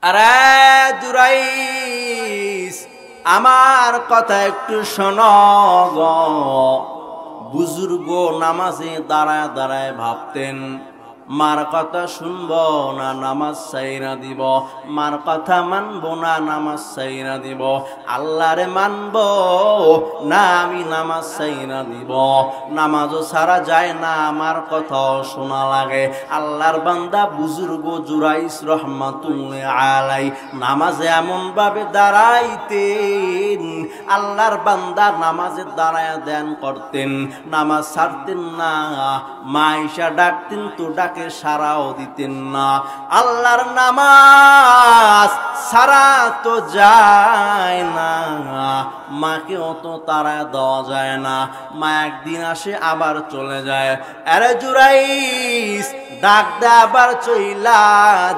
আরে জুরাইস, আমার কথা একটু শোনো গো। বুজুর্গ নামাজে দাঁড়ায় দাঁড়ায় ভাবতেন, মার কথা শুনবো না নামাজ ছাইরা দিব, মার কথা মানবো না নামাজ ছাইরা দিব, আল্লাহরে মানবো না আমি নামাজ ছাইরা দিব। নামাজও ছাড়া যায় না, আমার কথাও শোনা লাগে। আল্লাহর বান্দা বুজুর্গ জুরাইস রহমাতুল্লাহ আলাই নামাজে এমন ভাবে দাঁড়াইতেন, আল্লাহর বান্দা নামাজে দাঁড়ায় ধ্যান করতেন, নামাজ ছাড়তেন না। মা আয়েশা ডাকতেন তো ডাকে সারাও দিতেন না। আল্লাহর নামাজ সারা তো যায় না, মাকে অত তারা দেওয়া যায় না। মা একদিন আসে আবার চলে যায়। আরে জুরাইস, ডাক দেয় আবার চইলা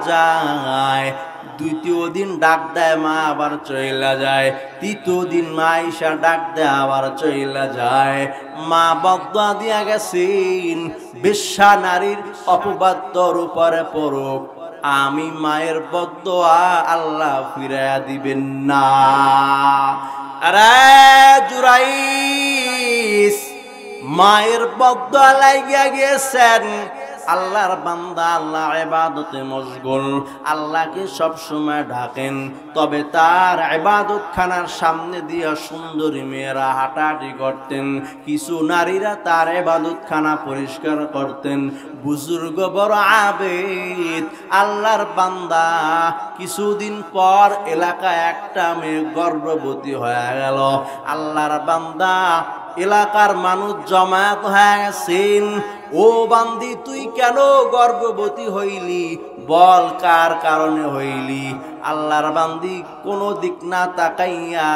যায়। দ্বিতীয় দিন ডাক দেয়, মা আবার চইলা যায়। তৃতীয় দিন মা আয়েশা ডাক দেয়, আবার চইলা যায়। মা বদদুয়া দিয়া গেছেন, বেশ্যা নারীর অপবাদ তোর উপরে পড়ুক, আমি মায়ের বদদুয়া আল্লাহ ফিরাইয়া দিবেন না। আরে জুরাইস, মায়ের বদদুয়া লাগিয়া গেছেন। আল্লাহর বান্দা আল্লাহ ইবাদতে মশগুল, আল্লাহকে সব সময় ডাকেন, তবে তার ইবাদত খানার সামনে দিয়ে সুন্দরী মেয়েরা হাঁটাহাঁটি করতেন, কিছু নারীরা তার ইবাদত খানা পরিষ্কার করতেন। বুজুর্গ বড় আবেদ আল্লাহর বান্দা, কিছুদিন পর এলাকায় একটা মেয়ে গর্ভবতী হয়ে গেল। আল্লাহর বান্দা, এলাকার মানুষ জমায়েত হয়ে গেছেন। ও বান্দি, তুই কেন গর্ভবতী হইলি, বল কার কারণে হইলি? আল্লাহর বান্দি কোনো দিক না তাকাইয়া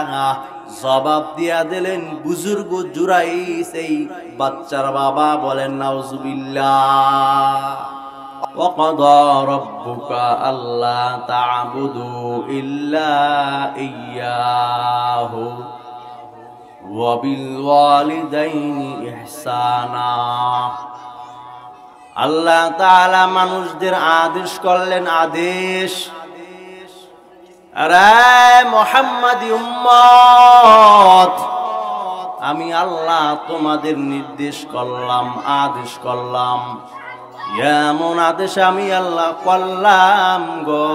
জবাব দিয়া দিলেন, বুজুর্গ জুরাইস এই বাচ্চার বাবা। বলেন নাউজুবিল্লাহ। ওয়াকাদা রাব্বুকা আল্লা তা'বুদু ইল্লা ইয়্যাহু ওয়াবিল ওয়ালিদাইনি ইহসানা। আল্লাহ তাআলা মানুষদের আদেশ করলেন, আদেশ, আরে মুহাম্মাদি উম্মত, আমি আল্লাহ তোমাদের নির্দেশ করলাম, আদেশ করলাম। এমন আদেশ আমি আল্লাহ করলাম গো,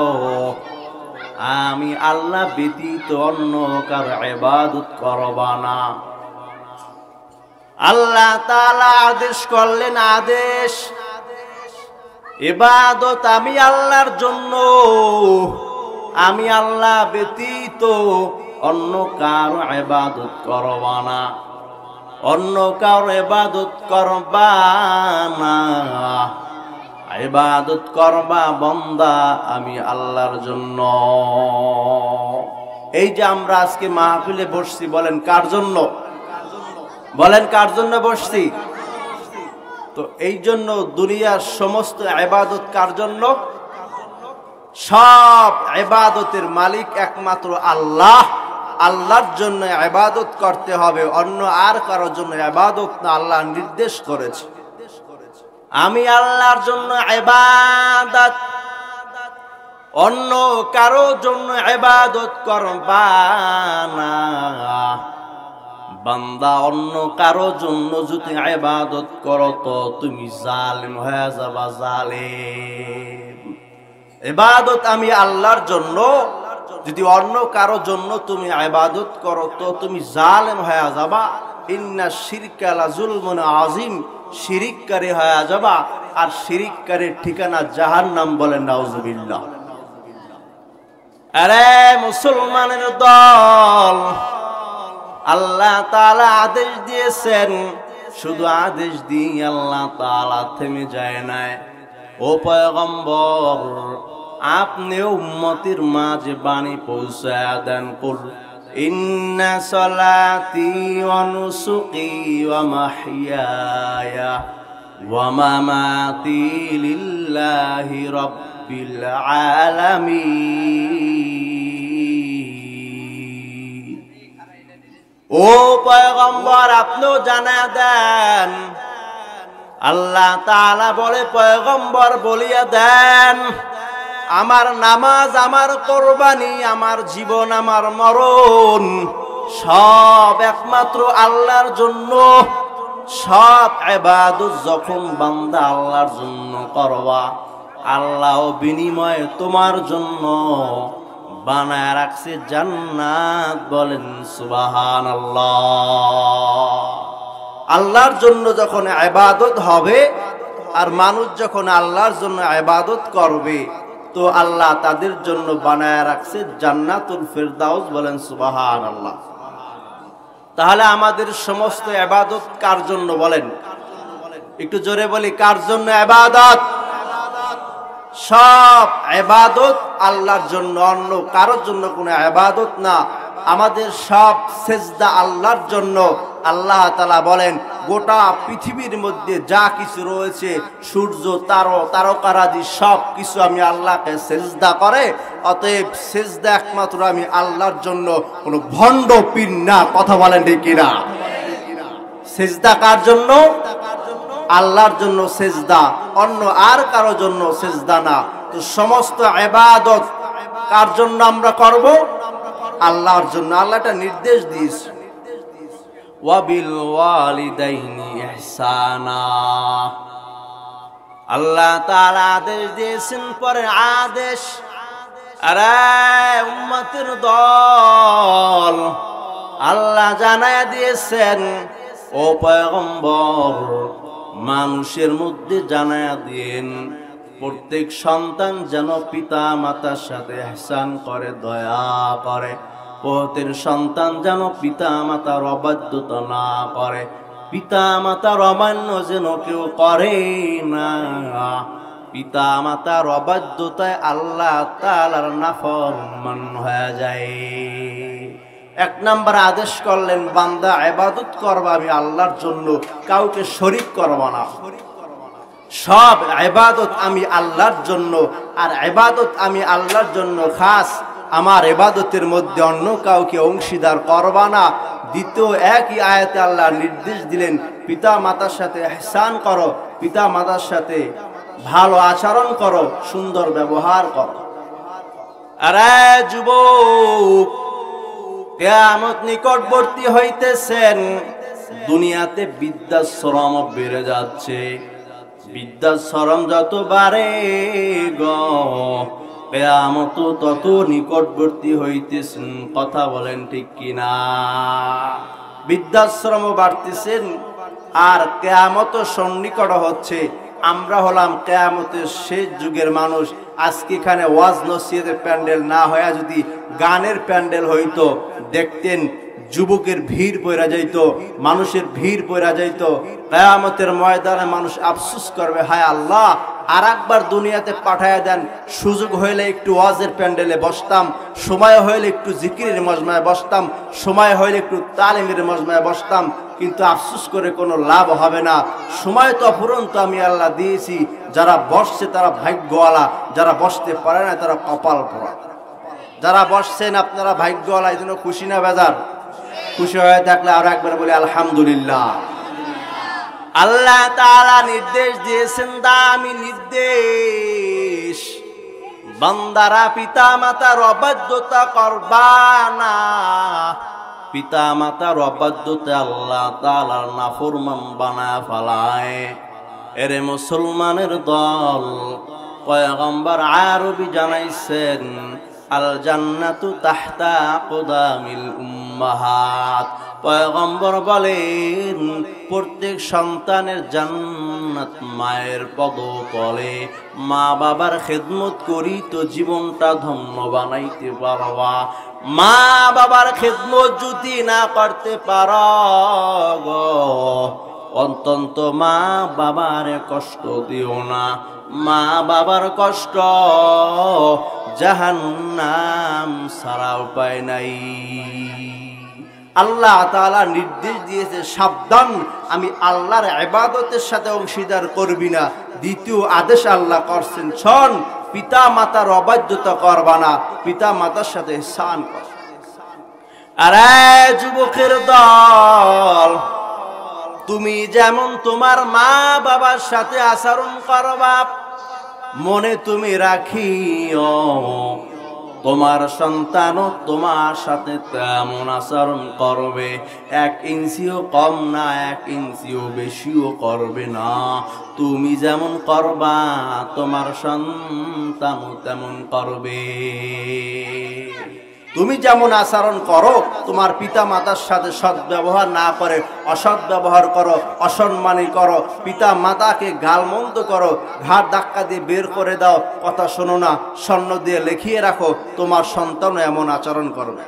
আমি আল্লাহ ব্যতীত অন্য কার ইবাদত করবা না। আল্লাহ তাআলা আদেশ করলেন, আদেশ, ইবাদত আমি আল্লাহর জন্য, আমি আল্লাহ ব্যতীত অন্য কার ইবাদত করবা না, অন্য কার ইবাদত করবা না। ইবাদত করবা বান্দা আমি আল্লাহর জন্য। এই যে আমরা আজকে মাহফিলে বসছি, বলেন কার জন্য? বলেন কার জন্য বসছি? তো এই জন্য দুনিয়ার সমস্ত ইবাদত কার জন্য? সব ইবাদতের মালিক একমাত্র আল্লাহ। আল্লাহর জন্য ইবাদত করতে হবে, অন্য আর কারোর জন্য ইবাদত না। আল্লাহ নির্দেশ করেছে, আমি আল্লাহর জন্য ইবাদত, অন্য কারো জন্য ইবাদত করবা না। বান্দা অন্য কারো জন্য যদি ইবাদত করো তো তুমি জালিম হয়ে যাবা, জালিম। ইবাদত আমি আল্লাহর জন্য, যদি অন্য কারো জন্য তুমি ইবাদত করো তো তুমি জালিম হয়ে যাবা। ইন্না শিরকা লাযুলমুন আযীম, শিরিককারী হয়ে যাবা, আর শিরিককারীর ঠিকানা জাহান্নাম। বলেন নাউজুবিল্লাহ। আরে মুসলমানের দল, আল্লাহ তাআলা আদেশ দিয়েছেন, শুধু আদেশ দিয়ে আল্লাহ তাআলা থেমে যায় না। ও পয়গম্বর, আপনি উম্মতের মাঝে বাণী পৌঁছায়া দেন, কুল ইন্না সলাতি ওয়া নুসুকি ওয়া মাহইয়ায়া ওয়া মামাতি লিল্লাহি রাব্বিল আলামিন। ও পয়গম্বর, আপনিও জানা দেন, আল্লাহ তাআলা বলে পয়গম্বর বলিয়া দেন, আমার নামাজ, আমার কোরবানি, আমার জীবন, আমার মরণ সব একমাত্র আল্লাহর জন্য। সব ইবাদত যখন বান্দা আল্লাহর জন্য করবা, আল্লাহ বিনিময়ে তোমার জন্য বানায় রাখছে জান্নাত। বলেন সুবহানাল্লাহ। আল্লাহর জন্য যখন ইবাদত হবে আর মানুষ যখন আল্লাহর জন্য ইবাদত করবে, তো আল্লাহ তাদের জন্য বানায় রাখছে জান্নাতুল ফেরদাউস। বলেন সুবহানাল্লাহ। তাহলে আমাদের সমস্ত ইবাদত কার জন্য বলেন? একটু জোরে বলি, কার জন্য ইবাদত? সব ইবাদত আল্লাহর জন্য, অন্য কারোর জন্য কোনো ইবাদত না। আমাদের সব সেজদা আল্লাহর জন্য। আল্লাহ তাআলা বলেন, গোটা পৃথিবীর মধ্যে যা কিছু রয়েছে, সূর্য, তারকারাজি সব কিছু আমি আল্লাহকে সেজদা করে। অতএব সেজদা একমাত্র আমি আল্লাহর জন্য, কোনো ভণ্ড পীর না। কথা বলেন ঠিক কিনা? সেজদা কার জন্য? আল্লাহর জন্য সেজদা, অন্য আর কারো জন্য সেজদা না। তো সমস্ত ইবাদত কার জন্য আমরা করব? আল্লাহর জন্য। আল্লাহ একটা নির্দেশ দিয়েছে, ওয়াবিল ওয়ালিদাইনি ইহসানা। আল্লাহ তাআলা আদেশ দিয়েছেন, পরে আদেশ। আরে উম্মতের দল, আল্লাহ জানায়া দিয়েছেন, ও পয়গম্বর, মানুষের মধ্যে জানায়া দিয়েন, প্রত্যেক সন্তান যেন পিতা মাতার সাথে ইহসান করে, দয়া করে। প্রত্যেক সন্তান যেন পিতা মাতার অবাধ্যতা না করে, পিতা মাতার অমান্য যেন কেউ করে না। পিতা মাতার অবাধ্যতায় আল্লাহ তাআলার নাফরমান হয়ে যায়। এক নাম্বার আদেশ করলেন, বান্দা ইবাদত করবা আমি আল্লাহর জন্য, কাউকে শরীক করবা না। সব ইবাদত আমি আল্লাহর জন্য, আর ইবাদত আমি আল্লাহর জন্য খাস। আমার ইবাদতের মধ্যে অন্য কাউকে অংশীদার করবা না। দ্বিতীয় একই আয়াতে আল্লাহ নির্দেশ দিলেন, পিতা মাতার সাথে ইহসান করো, পিতা মাতার সাথে ভালো আচরণ করো, সুন্দর ব্যবহার করো। আরে যুবক, কিয়ামত নিকটবর্তী হইতেছেন। দুনিয়াতে বৃদ্ধাশ্রম বেড়ে যাচ্ছে। বৃদ্ধাশ্রম যত বাড়ে গো, কিয়ামত তত নিকটবর্তী হইতেছেন। কথা বলেন ঠিক কিনা? বৃদ্ধাশ্রম বাড়তেছেন আর কিয়ামত সন্নিকট হচ্ছে। আমরা হলাম কিয়ামতের শেষ যুগের মানুষ। আজকে এখানে ওয়াজ নসিহতের প্যান্ডেল না হয়ে যদি গানের প্যান্ডেল হইতো, দেখতেন যুবকের ভিড় পড়া যাইতো, মানুষের ভিড় পড়া যাইতো। কিয়ামতের ময়দানে মানুষ আফসোস করবে, হায় আল্লাহ, আর একবার দুনিয়াতে পাঠায়া দেন। সুযোগ হইলে একটু ওয়াজের প্যান্ডেলে বসতাম, সময় হইলে একটু জিকিরের মজমায় বসতাম, সময় হইলে একটু তালিমের মজমায় বসতাম, কিন্তু আফসোস করে কোনো লাভ হবে না। সময় তো অফুরন্ত আমি আল্লাহ দিয়েছি। যারা বসছে তারা ভাগ্যওয়ালা, যারা বসতে পারে না তারা কপাল পোড়া। যারা বসছেন আপনারা ভাগ্যওয়ালা, এই জন্য খুশি না বেজার? খুশি হয়ে থাকলে আর একবার বলি আলহামদুলিল্লাহ। আল্লাহ তাআলা নির্দেশ দিয়েছেন, দামি নির্দেশ, বান্দারা পিতা মাতার অবাধ্যতা করবা না। পিতা মাতার অবাধ্যতা আল্লাহ তাআলার নাফরমান বানায় ফেলায়। এরে মুসলমানের দল, পয়গম্বর আরবি জানাইছেন, আল জান্নাতু তাহতা আকদামিল উম্মাহাত। পয়গম্বর বলেন, প্রত্যেক সন্তানের জান্নাত মায়ের পদতলে। মা বাবার খেদমত করি তো জীবনটা ধন্য বানাইতে পারবা। মা বাবার খেদমত যদি না করতে পারো গো, অন্তত মা বাবার কষ্ট দিও না। মা বাবার কষ্ট জাহান্নাম ছাড়া উপায় নাই। আল্লাহ তাআলা নির্দেশ দিয়েছে, সাবধান, আমি আল্লাহর ইবাদতের সাথে অংশীদার করবি না। দ্বিতীয় আদেশ আল্লাহ করছেন, শোন, পিতা মাতার অবাধ্যতা করবা না, পিতা মাতার সাথে ইহসান কর। আরে যুবকের দল, তুমি যেমন তোমার মা বাবার সাথে আচরণ করবা, মনে তুমি রাখিও তোমার সন্তানও তোমার সাথে তেমন আচরণ করবে, 1 ইঞ্চিও কম না 1 ইঞ্চিও বেশিও করবে না। তুমি যেমন করবা তোমার সন্তানও তেমন করবে। তুমি যেমন আচরণ করো, তোমার পিতা মাতার সাথে সৎ ব্যবহার না করে অসৎ ব্যবহার করো, অসম্মানী করো, পিতা মাতাকে গালমন্দ করো, ঘাড় ধাক্কা দিয়ে বের করে দাও, কথা শোনো না, স্বর্ণ দিয়ে লিখিয়ে রাখো, তোমার সন্তান এমন আচরণ করবে।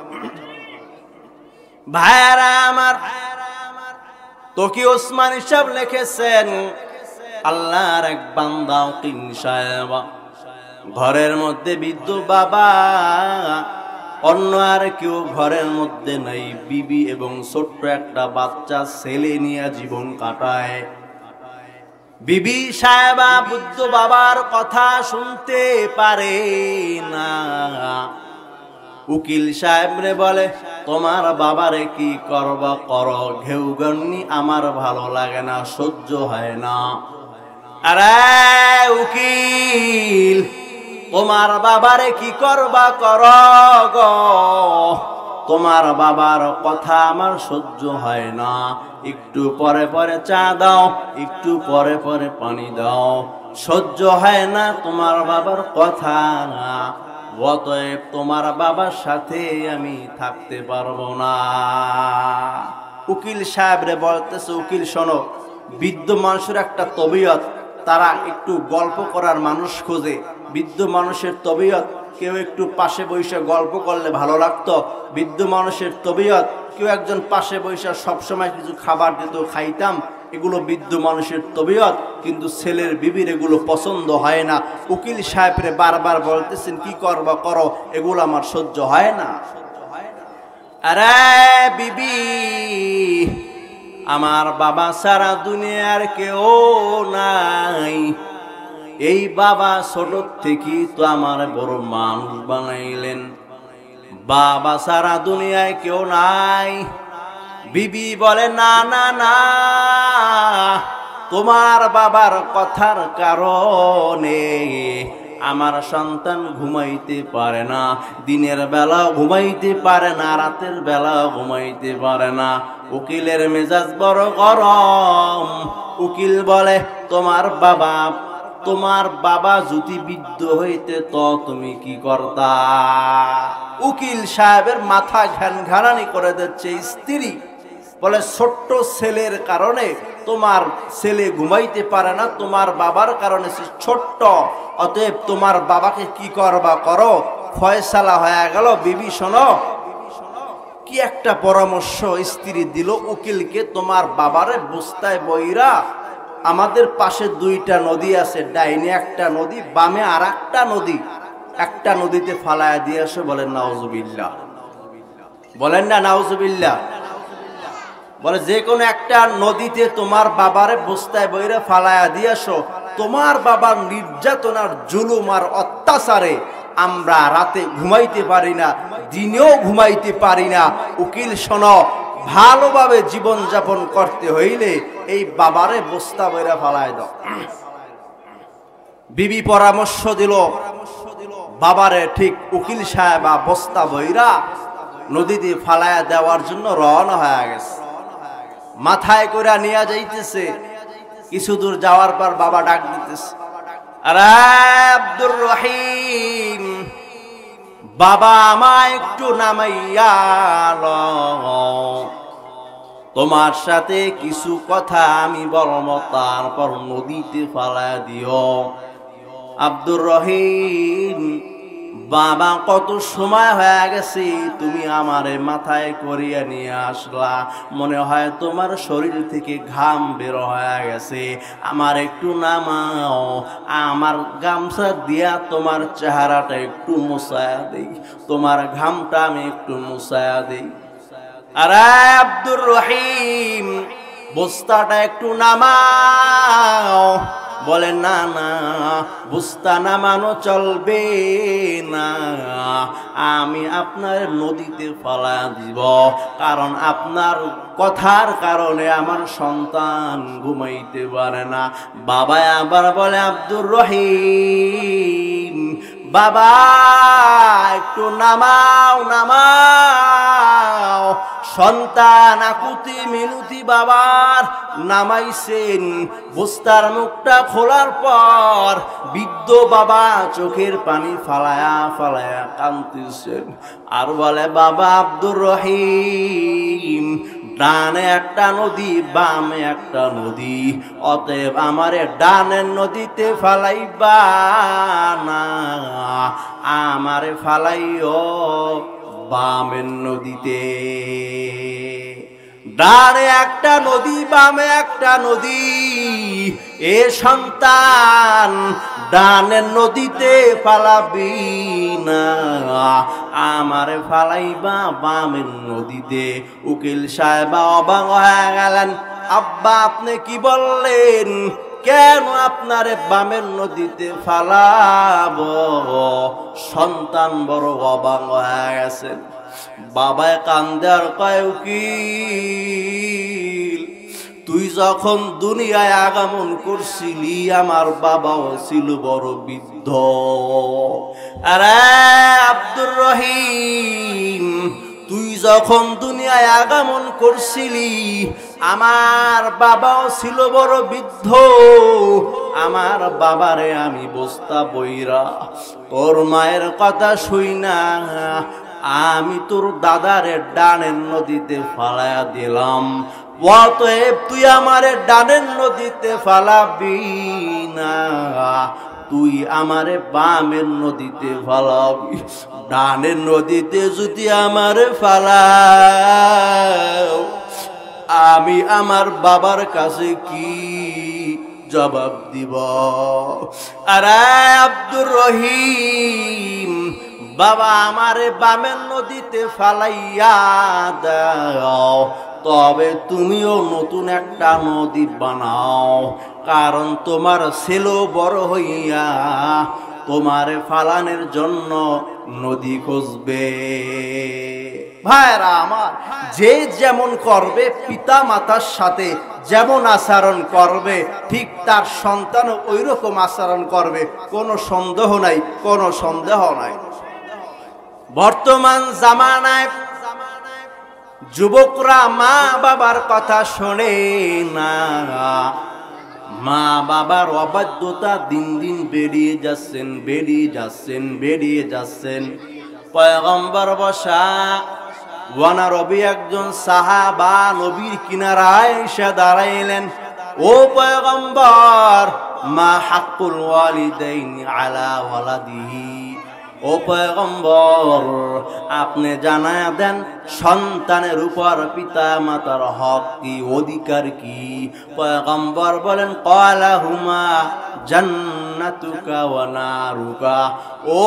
ভাইরা আমার, তকি ওসমান সাহেব লিখেছেন, আল্লাহর এক বান্দা উকিল সাহেব, ঘরের মধ্যে বৃদ্ধ বাবা, অন্য আর কেউ ঘরের মধ্যে নাই, বিবি এবং ছোট্ট একটা বাচ্চা ছেলে নিয়ে জীবন কাটায়। বিবি সাহেবা বুদ্ধ বাবার কথা শুনতে পারে না। উকিল সাহেব রে বলে, তোমার বাবারে কি করবা করো, ঘেউ গন্নি আমার ভালো লাগে না, সহ্য হয় না। আরে উকিল, তোমার বাবারে কি করবা করো গো, তোমার বাবার কথা আমার সহ্য হয় না, একটু পরে পরে চা দাও, একটু পরে পরে পানি দাও, সহ্য হয় না তোমার বাবার কথা, অতএব তোমার বাবার সাথে আমি থাকতে পারবো না। উকিল সাহেব রে বলতেছে, উকিল শোনো, বৃদ্ধ মানুষের একটা তবিয়ত, তারা একটু গল্প করার মানুষ খোঁজে। বৃদ্ধ মানুষের তবিয়ত, কেউ একটু পাশে বসে গল্প করলে ভালো লাগতো। বৃদ্ধ মানুষের তবিয়ত, কেউ একজন পাশে বসে সবসময় কিছু খাবার দিত, খাইতাম, এগুলো বৃদ্ধ মানুষের তবিয়ত, কিন্তু ছেলের বিবির এগুলো পছন্দ হয় না। উকিল সাহেবরে বারবার বলতেছেন, কি করবা করো, এগুলো আমার সহ্য হয় না। আরে বিবি, আমার বাবা সারা দুনিয়ার কেউ নাই, এই বাবা ছোট থেকে তো আমার বড় মানুষ বানাইলেন, বাবা সারা দুনিয়ায় কেউ নাই। বিবি বলে, না না না, তোমার বাবার কথার কারণে আমার সন্তান ঘুমাইতে পারে না, দিনের বেলা ঘুমাইতে পারে না, রাতের বেলা ঘুমাইতে পারে না। উকিলের মেজাজ বড় গরম। উকিল বলে, তোমার বাবা যদি বৃদ্ধ হইতে তো তুমি কি করতা? উকিল সাহেবের মাথা ঘানানি করে দিচ্ছে। স্ত্রী বলে, ছোট্ট ছেলের কারণে তোমার ছেলে ঘুমাইতে পারে না, তোমার বাবার কারণে সে ছোট্ট, অতএব তোমার বাবাকে কি করবা করো, ফয়সালা হয়ে গেল। বিবি শোনো, কি একটা পরামর্শ স্ত্রী দিল উকিলকে, তোমার বাবারে বস্তায় বইরা, আমাদের পাশে 2টা নদী আছে, ডাইনে একটা নদী, বামে আর একটা নদী, একটা নদীতে ফালায়া দিয়ে আসো। বলেন নাউজুবিল্লাহ, বলেন না নাউজুবিল্লাহ। বলে, যে কোনো একটা নদীতে তোমার বাবারে বস্তায় বইরা ফালায়া দিয়ে আসো। তোমার বাবার নির্যাতনার জুলুম আর অত্যাচারে আমরা রাতে ঘুমাইতে পারি না, দিনেও ঘুমাইতে পারি না। উকিল শোনো, ভালোভাবে জীবন যাপন করতে হইলে এই বাবারে বস্তা বইরা ফালায় দাও। বিবি পরামর্শ দিল বাবারে, ঠিক উকিল সাহেব বস্তা বইরা নদীতে ফালায়া দেওয়ার জন্য রওনা হয়ে গেছে। মাথায় করে নিয়ে যাইতেছে, কিছু দূর যাওয়ার পর বাবা ডাক দিতেছে, আরে আব্দুর রহিম, বাবা আমায় একটু নামাইয়া লও, তোমার সাথে কিছু কথা আমি বলবো, তারপর নদীতে ফালায়া দিও। আব্দুর রহিম, বাবা কত সময় হয়ে গেছে, তুমি আমারে মাথায় করিয়া নিয়ে আসলা, মনে হয় তোমার শরীর থেকে ঘাম বের হয়ে গেছে, আমার একটু নামাও, আমার গামছা দিয়া তোমার চেহারাটা একটু মুছায়া দেই, তোমার ঘামটা আমি একটু মুছায়া দেই। আরে আব্দুর রহিম, বস্তাটা একটু নামাও, বলে না না, বস্তা নামানো চলবে না, আমি আপনার নদীতে ফালা দিব, কারণ আপনার কথার কারণে আমার সন্তান ঘুমাইতে পারে না। বাবা আবার বলে, আব্দুর রহিম বাবা একটু নামাও নামাও। সন্তান আকুতি মিনতি বাবার নামাইছেন। বস্তার মুখটা খোলার পর বৃদ্ধ বাবা চোখের পানি ফালায়া ফালায়া কাঁদতেছেন আর বলে, বাবা আব্দুর রহিম, ডানে একটা নদী বামে একটা নদী, অতএব আমারে ডানের নদীতে ফালাইবা না, আমারে ফালাইও বামের নদীতে। ডানে একটা নদী বামে একটা নদী, এ সন্তান ডানের নদীতে ফালাবি না, আমারে ফালাইবা বামের নদীতে। উকিল সাহেব অবাক হয়ে গেলেন, আব্বা আপনি কি বললেন? কেন আপনারে বামের নদীতে ফালাবো? সন্তান বড় অবাক হয়ে গেছেন। বাবায় কান্দে আর কয়, উকিল তুই যখন দুনিয়ায় আগমন করছিলি আমার বাবাও ছিল বড় বৃদ্ধ। আরে আব্দুর রহিম, তুই যখন দুনিয়ায় আগমন করছিলি আমার বাবাও ছিল বড় বৃদ্ধ। আমার বাবারে আমি বস্তা বইরা তোর মায়ের কথা শুই না, আমি তোর দাদারে ডানের নদীতে ফালায়া দিলাম, অতএব তুই আমারে ডানের নদীতে ফালাবি না, তুই আমারে বামের নদীতে ফালাবি। ডানের নদীতে যদি আমারে ফালাও, আমি আমার বাবার কাছে কি জবাব দিব? আরে আব্দুর রহিম বাবা, আমারে বামের নদীতে ফালাইয়া দাও, তবে তুমিও নতুন একটা নদী বানাও, কারণ তোমার ছেলে বড় হইয়া তোমারে ফালানের জন্য নদী খুঁজবে। ভাইরা আমার, যে যেমন করবে পিতা মাতার সাথে যেমন আচরণ করবে, ঠিক তার সন্তানও ওই রকম আচরণ করবে, কোনো সন্দেহ নাই, কোনো সন্দেহ নাই। বর্তমান জামানায় যুবকরা মা বাবার কথা শোনে না, মা বাবার অবাধ্যতা দিন দিন বেরিয়ে যাচ্ছেন, বেরিয়ে যাচ্ছেন, বেরিয়ে যাচ্ছেন। পয়গম্বর বসা ওয়ানা রবি একজন সাহাবা নবীর কিনারায় এসে দাঁড়াইলেন, ও পয়গম্বর, মা হাক্কুল ওয়ালিদাইনি আলা ওয়ালাদিহি, ও পয়গম্বর আপনি জানায়া দেন সন্তানের উপর পিতা মাতার হক কি, অধিকার কি? পয়গম্বর বলেন, ক্বালাহুমা জান্নাতুকা ওয়া নারুকা। ও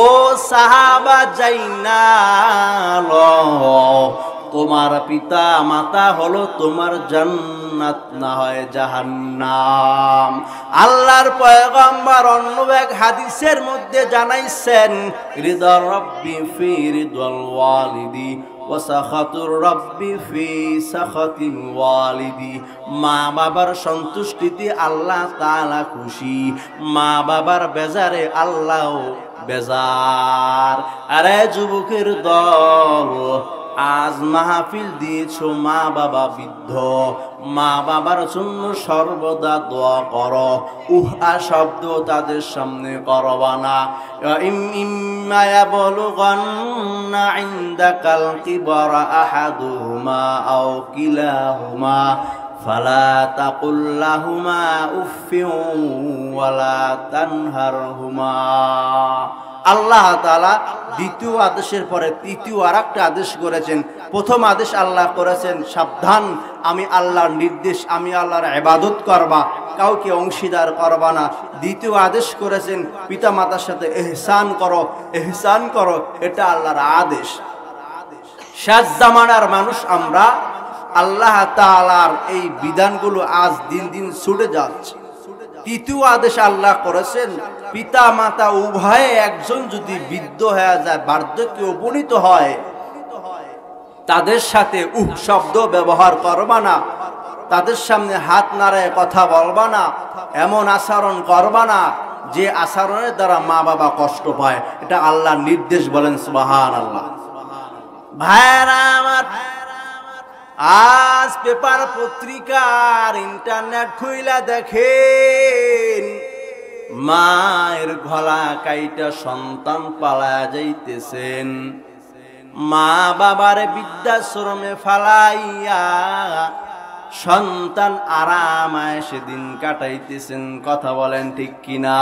সাহাবা যাইনা তোমার পিতা মাতা হলো তোমার জান্নাত, না হয় জাহান্নাম। আল্লাহর পয়গম্বর অন্য এক হাদিসের মধ্যে জানাইছেন, রিদা রাব্বি ফি রিদাল ওয়ালিদি ওয়া সাখাতুর রাব্বি ফি সাখাতিল ওয়ালিদি। মা বাবার সন্তুষ্টিতে আল্লাহ তাআলা খুশি, মা বাবার বেজারে আল্লাহ বেজার। আরে যুবকের দল, আজ মাহফিল দিয়েছো মা বাবা বৃদ্ধ, মা বাবার জন্য সর্বদা দোয়া করো, উহা শব্দ তাদের সামনে করবা না। ইম্মা ইয়াবলুগান্না ইনদাকাল কিবরা আহাদুহুমা আও কিলাহুমা ফালা তাকুল লাহুমা উফফিন ওয়ালা তানহারহুমা। আল্লাহ তাআলা দ্বিতীয় আদেশের পরে তৃতীয় আরেকটা আদেশ করেছেন। প্রথম আদেশ আল্লাহ করেছেন, সাবধান, আমি আল্লাহর নির্দেশ, আমি আল্লাহর ইবাদত করবা, কাউকে অংশীদার করবা না। দ্বিতীয় আদেশ করেছেন, পিতা মাতার সাথে ইহসান করো, ইহসান করো, এটা আল্লাহর আদেশ। শেষ জামানার মানুষ আমরা, আল্লাহ তাআলার এই বিধানগুলো আজ দিন দিন ছুটে যাচ্ছে। তৃতীয় আদেশ আল্লাহ করেছেন, পিতা মাতা উভয়ে একজন যদি বৃদ্ধ হয়ে যায়, বার্ধক্যে উপনীত হয়, তাদের সাথে শব্দ ব্যবহার করবা না, তাদের সামনে হাত নাড়ায় কথা বলবা না, এমন আচরণ করবা না যে আচরণের দ্বারা মা বাবা কষ্ট পায়। এটা আল্লাহর নির্দেশ, বলেন সুবহানাল্লাহ। ভাইরা আমার, আজ পেপার পত্রিকার ইন্টারনেট খুইলা দেখেন, মায়ের গলা কাইটা সন্তান পালায়া যাইতেছেন, মা বাবার বৃদ্ধাশ্রমে ফালাইয়া সন্তান আরামায় সেদিন কাটাইতেছেন। কথা বলেন ঠিক কিনা?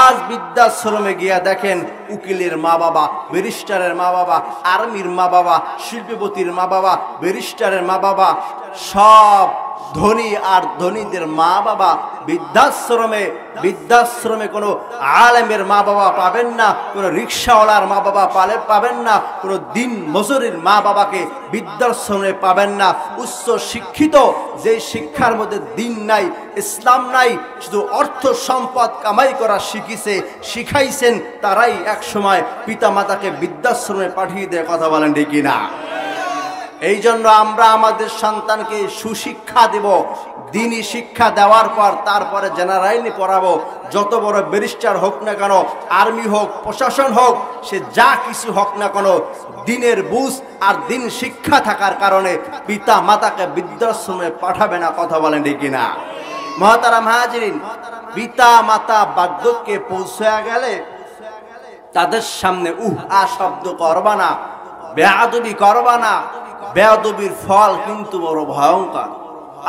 আজ বৃদ্ধাশ্রমে গিয়া দেখেন, উকিলের মা বাবা, ব্যারিস্টারের মা বাবা, আর্মির মা বাবা, শিল্পপতির মা বাবা, ব্যারিস্টারের মা বাবা, সব ধনী আর ধনীদের মা বাবা বৃদ্ধাশ্রমে কোনো আলেমের মা বাবা পাবেন না, কোনো রিক্সাওয়ালার মা বাবা পাবেন না, কোনো দিন মজুরির মা বাবাকে বৃদ্ধাশ্রমে পাবেন না। উচ্চ শিক্ষিত, যে শিক্ষার মধ্যে দিন নাই, ইসলাম নাই, শুধু অর্থ সম্পদ কামাই করা শিখাইছেন, তারাই এক সময় পিতা মাতাকে বৃদ্ধাশ্রমে পাঠিয়ে দেয়। কথা বলেন ঠিক কিনা? এই জন্য আমরা আমাদের সন্তানকে সুশিক্ষা দেব, দিনী শিক্ষা দেওয়ার পর তারপরে জেনারেলি পড়াবো। যত বড় ব্যারিস্টার হোক না কেন, আর্মি হোক, প্রশাসন হোক, সে যা কিছু হোক না কেন, দিনের বুঝ আর দিন শিক্ষা থাকার কারণে পিতা মাতাকে বৃদ্ধাশ্রমে পাঠাবে না। কথা বলেন ঠিক কিনা? মহতারাম হাজিরিন, পিতা মাতা বার্ধক্যে পৌঁছে গেলে তাদের সামনে শব্দ করবা না, বেয়াদবি করবা না। বেয়াদবির ফল কিন্তু বড় ভয়ঙ্কর।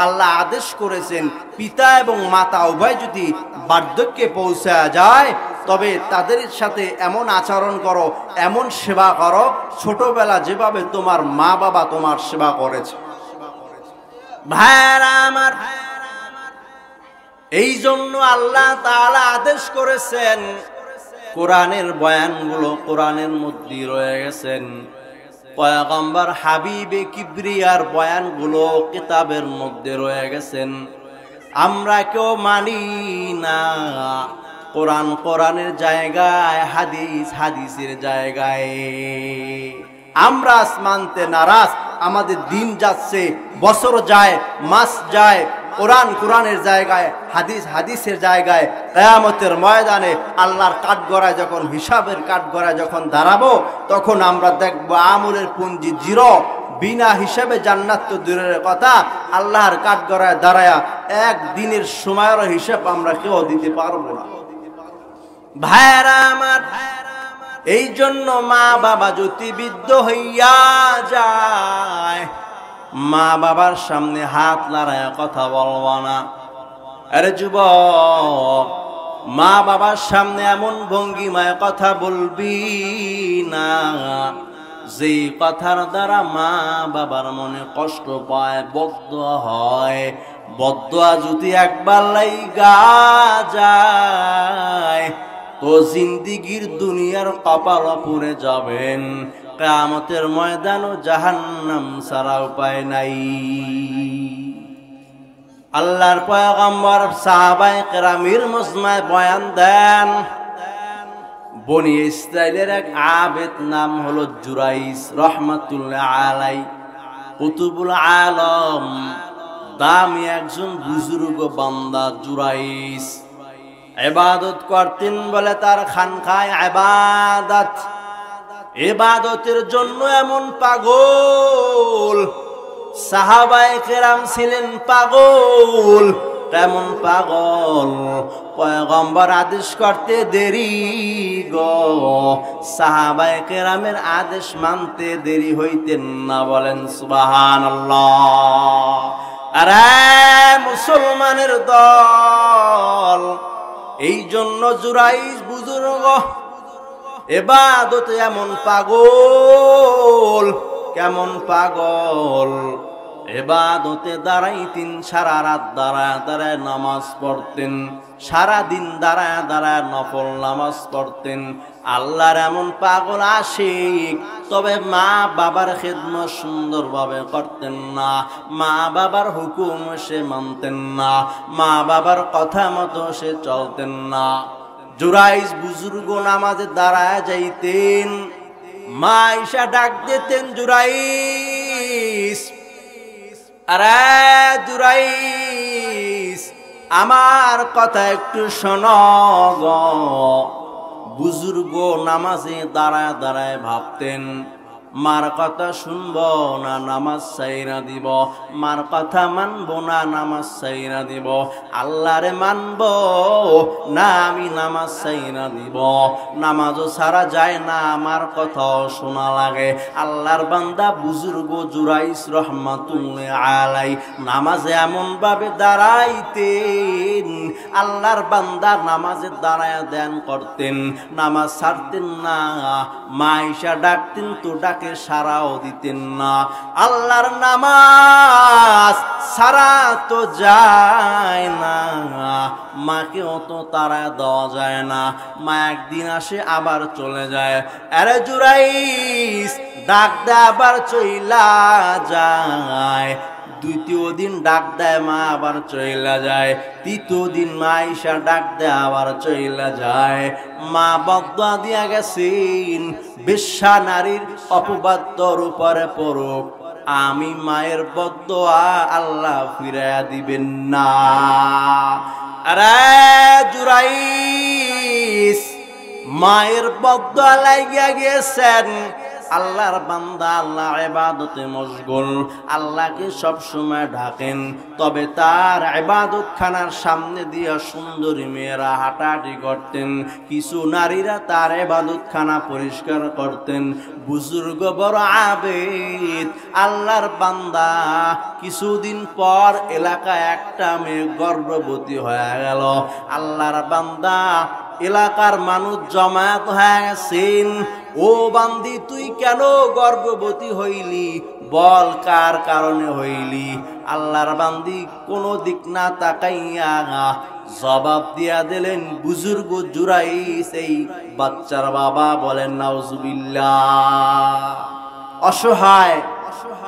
আল্লাহ আদেশ করেছেন, পিতা এবং মাতা উভয় যদি বার্ধক্যে পৌঁছে যায়, তবে তাদের সাথে এমন আচরণ করো, এমন সেবা করো, ছোটবেলা যেভাবে তোমার মা বাবা তোমার সেবা করেছে। ভাইরা আমার, এই জন্য আল্লাহ তাআলা আদেশ করেছেন, কোরআনের বয়ানগুলো কোরআনের মধ্যে রয়ে গেছেন, পয়গম্বর হাবিবে কিবরিয়ার বয়ানগুলো কিতাবের মধ্যে রয়ে গেছেন। আমরা কেউ মানি না। কোরআন কোরআনের জায়গায়, হাদিস হাদিসের জায়গায়। আমরা মানতে নারাজ। আমাদের দিন যাচ্ছে, বছর যায়, মাস যায়, কোরআন কোরআনের জায়গায়, হাদিস হাদিসের জায়গায়। কিয়ামতের ময়দানে আল্লাহর কাঠগড়ায় যখন, হিসাবের কাঠগড়ায় যখন দাঁড়াবো, তখন আমরা দেখবো আমলের পুঞ্জি জিরো। বিনা হিসাবে জান্নাত তো দূরের কথা, আল্লাহর কাঠগড়ায় দাঁড়ায়া একদিনের সময়ের হিসাব আমরা কেউ দিতে পারবো না। ভাইরা আমার, এই জন্য মা বাবা যদি বৃদ্ধ হইয়া যায়, মা বাবার সামনে হাত লড়ায় কথা বলবা না। আরে যুবক, মা বাবার সামনে এমন ভঙ্গিমায় কথা বলবি না যে কথার দ্বারা মা বাবার মনে কষ্ট পায়, বদদুয়া হয়। বদদুয়া যদি একবার লাইগা যায়, তো জিন্দিগির দুনিয়ার কপাল পুড়ে যাবেন। কিয়ামতের ময়দানও জাহান্নাম ছাড়া উপায় নাই। আল্লাহর পয়গম্বর সাহাবায়ে কেরামের মজমায় বয়ান দেন, বনি ইসরাইলের এক আবেদ নাম হলো জুরাইস রহমাতুল্লাহ আলাইহি, কুতুবুল আলম, দামি একজন বুজুর্গ বান্দা জুরাইস। ইবাদত করতেন বলে তার খানকায় ইবাদত, ইবাদতের জন্য এমন পাগল। সাহাবায়ে কেরাম ছিলেন পাগল। কেমন পাগল? পয়গম্বর আদেশ করতে দেরি গো, সাহাবায়ে কেরামের আদেশ মানতে দেরি হইতেন না। বলেন সুবহানাল্লাহ। আরে মুসলমানের দল, এই জন্য জুরাইস বুজুর্গ ইবাদতে এমন পাগল। কেমন পাগল? ইবাদতে দাঁড়াইতেন, সারা রাত দাঁড়ায় দাঁড়ায় নামাজ পড়তেন, সারা দিন দাঁড়ায় দাঁড়ায় নফল নামাজ পড়তেন। আল্লাহর এমন পাগল আশিক, তবে মা বাবার খেদমত সুন্দরভাবে করতেন না, মা বাবার হুকুম সে মানতেন না, মা বাবার কথা মতো সে চলতেন না। জুরাইজ বুজুর্গ নামাজে দাঁড়ায় যাইতেন, মা আয়েশা ডাক দিতেন, জুরাইজ, আরে জুরাইজ, আমার কথা একটু শোনো গো। বুজুর্গ নামাজে দাঁড়ায় দাঁড়ায় ভাবতেন, মার কথা শুনবো না নামাজ ছাইরা দিব, মার কথা মানবো না নামাজ ছাইরা দিব, আল্লাহরে মানবো না আমি নামাজ ছাইরা দিব। নামাজও ছাড়া যায় না, আমার কথাও শোনা লাগে। আল্লাহর বান্দা বুজুর্গ জুরাইস রহমাতুল্লাহ আলাই নামাজে এমন ভাবে দাঁড়াইতেন, আল্লাহর বান্দা নামাজে দাঁড়ায় ধ্যান করতেন, নামাজ ছাড়তেন না। মা আয়েশা ডাকতেন তো ডাক সারাও দিতেন না। আল্লাহর নামাজ সারা তো যায় না, মাকেও তো তারা দেওয়া যায় না। মা একদিন আসে আবার চলে যায়। আরে জুরাইস, ডাক দেয় আবার চইলা যায়। দ্বিতীয় দিন ডাক দেয়, মা আবার চইলা যায়। তৃতীয় দিন মা আয়েশা ডাক দেয়, আবার চইলা যায়। মা বদদুয়া দিয়া গেছেন, বেশ্যা নারীর অপবাদ তোর উপরে পড়ুক, আমি মায়ের বদদুয়া আল্লাহ ফিরাইয়া দিবেন না। আরে জুরাইস, মায়ের বদদুয়া লাগিয়া গেছেন। আল্লাহর বান্দা আল্লাহ ইবাদতে মশগুল, আল্লাহকে সব সময় ডাকেন, তবে তার ইবাদত খানার সামনে দিয়ে সুন্দরী মেয়েরা হাঁটাহাঁটি করতেন, কিছু নারীরা তার ইবাদত খানা পরিষ্কার করতেন। বুজুর্গ বড় আবেদ আল্লাহর বান্দা, কিছুদিন পর এলাকায় একটা মেয়ে গর্ভবতী হয়ে গেল। আল্লাহর বান্দা, এলাকার মানুষ জমায়েত হয়ে গেছেন, ও বান্দি তুই কেন গর্ভবতী হইলি, বল কার কারণে হইলি। আল্লাহর বান্দি কোনো দিক না তাকাইয়া জবাব দিয়া দিলেন, বুজুর্গ জুরাইস এই বাচ্চার বাবা। বলেন নাউজুবিল্লাহ। অসহায়,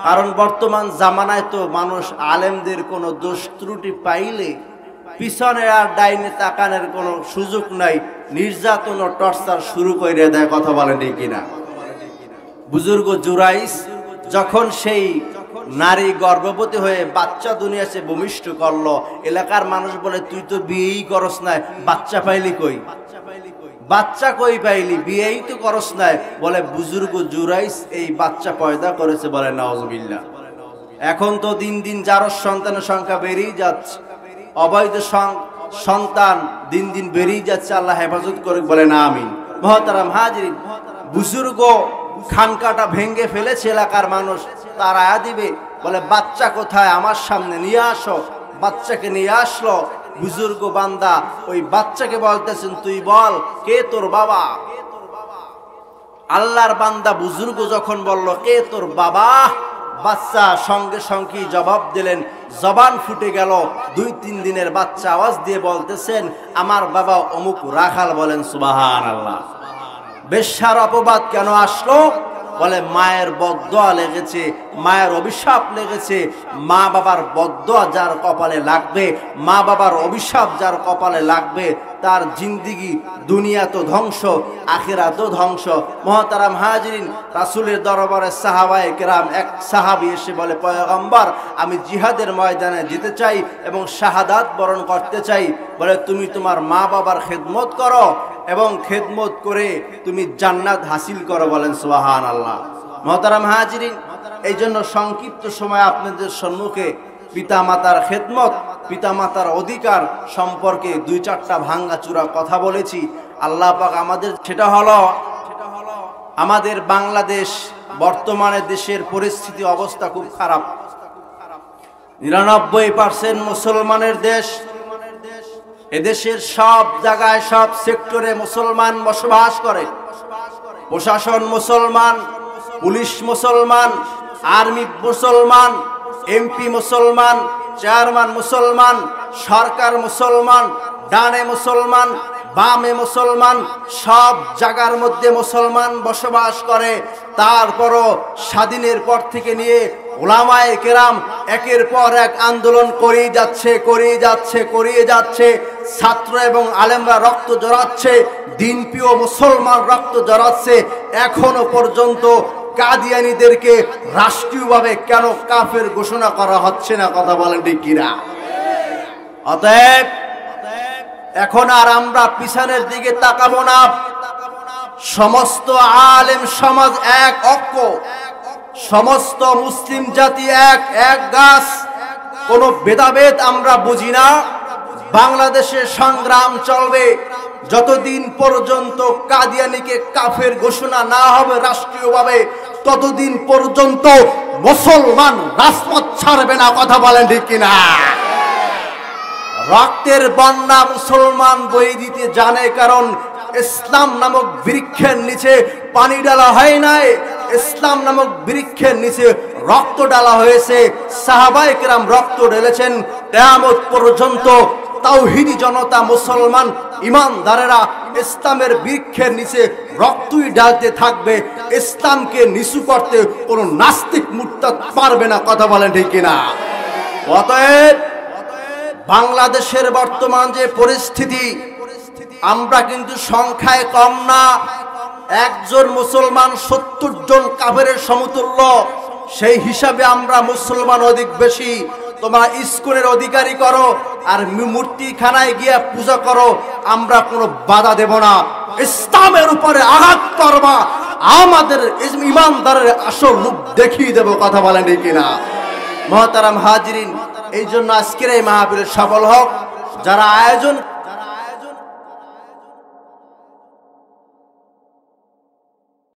কারণ বর্তমান জামানায় তো মানুষ আলেমদের কোনো দোষ ত্রুটি পাইলে পিছনে আর ডাইনে তাকানোর কোনো সুযোগ নাই, নির্যাতন ও টর্চার শুরু করে দেয়। কথা বলেন ঠিক কিনা? বুজুর্গ জুরাইস যখন সেই নারী গর্ভবতী হয়ে বাচ্চা দুনিয়াতে ভূমিষ্ঠ করলো, এলাকার মানুষ বলে তুই তো বিয়েই করস নাই, বাচ্চা পাইলি কই? বাচ্চা কই পাইলি, বিয়েই তো করস নাই। বলে বুজুর্গ জুরাইস এই বাচ্চা পয়দা করেছে। বলে নাউজুবিল্লাহ। এখন তো দিন দিন জারজ সন্তানের সংখ্যা বেড়েই যাচ্ছে, অবৈধ সন্তান দিন দিন বেরিয়ে যাচ্ছে। আল্লাহ হেফাজত করে। বলে না আমিন। মুহতারাম হাজিরিন, বুজুর্গ খানকাটা ভেঙ্গে ফেলেছে এলাকার মানুষ, তারা দিবে। বলে বাচ্চা কোথায়, আমার সামনে নিয়ে আসো। বাচ্চাকে নিয়ে আসলো। বুজুর্গ বান্দা ওই বাচ্চাকে বলতেছেন, তুই বল কে তোর বাবা। আল্লাহর বান্দা বুজুর্গ যখন বলল কে তোর বাবা, বাচ্চা সঙ্গে সঙ্গে জবাব দিলেন, জবান ফুটে গেল। 2-3 দিনের বাচ্চা আওয়াজ দিয়ে বলতেছেন, আমার বাবা অমুক রাখাল। বলেন সুবহানাল্লাহ। বেশ্যার অপবাদ কেন আসলো? বলে মায়ের বদদোয়া লেগেছে, মায়ের অভিশাপ লেগেছে। মা বাবার বদদোয়া যার কপালে লাগবে, মা বাবার অভিশাপ যার কপালে লাগবে, তার জিন্দিগি দুনিয়া তো ধ্বংস, আখিরাত তো ধ্বংস। মুহতারাম হাজিরিন, রাসূলের দরবারে সাহাবায়ে কেরাম এক সাহাবী এসে বলে, পয়গম্বর আমি জিহাদের ময়দানে যেতে চাই এবং শাহাদাত বরণ করতে চাই। বলে তুমি তোমার মা বাবার খেদমত করো এবং খেদমত করে তুমি জান্নাত হাসিল করো। বলেন সুবহানাল্লাহ। মুহতারাম হাজিরিন, এই জন্য সংক্ষিপ্ত সময় আপনাদের সম্মুখে পিতামাতার খেদমত, পিতামাতার অধিকার সম্পর্কে 2-4টা ভাঙ্গাচুরা কথা বলেছি। আল্লাহ পাক আমাদের, সেটা হলো আমাদের বাংলাদেশ বর্তমানে দেশের পরিস্থিতি অবস্থা খুব খারাপ। 99% মুসলমানের দেশ। এদেশের সব জায়গায় সব সেক্টরে মুসলমান বসবাস করে। প্রশাসন মুসলমান, পুলিশ মুসলমান, আর্মি মুসলমান, এমপি মুসলমান, চেয়ারম্যান মুসলমান, সরকার মুসলমান, ডানে মুসলমান, বামে মুসলমান, সব জায়গার মধ্যে মুসলমান বসবাস করে। তারপরও স্বাধীনের পর থেকে নিয়ে উলামায়ে কেরাম একের পর এক আন্দোলন করিয়ে যাচ্ছে। ছাত্র এবং আলেমরা রক্ত জড়াচ্ছে, দিনপ্রিয় মুসলমান রক্ত জড়াচ্ছে। এখনো পর্যন্ত কাদিয়ানীদেরকে রাষ্ট্রীয়ভাবে কেন কাফের ঘোষণা করা হচ্ছে না? কথা বলেন ঠিক কিনা? অতএব এখন আর আমরা পিছনের দিকে তাকাবো না। সমস্ত আলেম সমাজ এক ঐক্য, সমস্ত মুসলিম জাতি এক গাছ, কোনো ভেদাভেদ আমরা বুঝি না। বাংলাদেশে সংগ্রাম চলবে যতদিন পর্যন্ত কাদিয়ানীকে কাফের ঘোষণা না হবে রাষ্ট্রীয়ভাবে, ততদিন পর্যন্ত মুসলমান রাজপথ ছাড়বে না। কথা বলেন ঠিক কিনা? রক্তের বন্যা মুসলমান বয়ে দিতে জানে, কারণ ইসলাম নামক বৃক্ষের নিচে পানি ডালা হয় নাই, ইসলাম নামক বৃক্ষের নিচে রক্ত ডালা হয়েছে। সাহাবায়ে কেরাম রক্ত ঢেলেছেন। কিয়ামত পর্যন্ত তাওহীদি জনতা মুসলমান ইমানদারেরা ইসলামের বৃক্ষের নিচে রক্তই ঢালতে থাকবে। ইসলামকে নিচু করতে কোনো নাস্তিক মুরতাদ পারবে না। কথা বলেন ঠিক কিনা? অতএব বাংলাদেশের বর্তমান যে পরিস্থিতি, আমরা কিন্তু সংখ্যায় কম না। একজন মুসলমান 70 জন কাফেরের সমতুল্য। সেই হিসাবে আমরা মুসলমান অধিক বেশি। তোমরা ইস্কনের অধিকারী করো আর মূর্তিখানায় গিয়ে পূজা করো, আমরা কোনো বাধা দেব না। ইসলামের উপরে আঘাত করবা, আমাদের ইমানদারের আসল রূপ দেখিয়ে দেব। কথা বলেন ঠিক কিনা? মহতারাম হাজিরিন, এই জন্য আজকের এই মাহফিল সফল হোক। যারা আয়োজন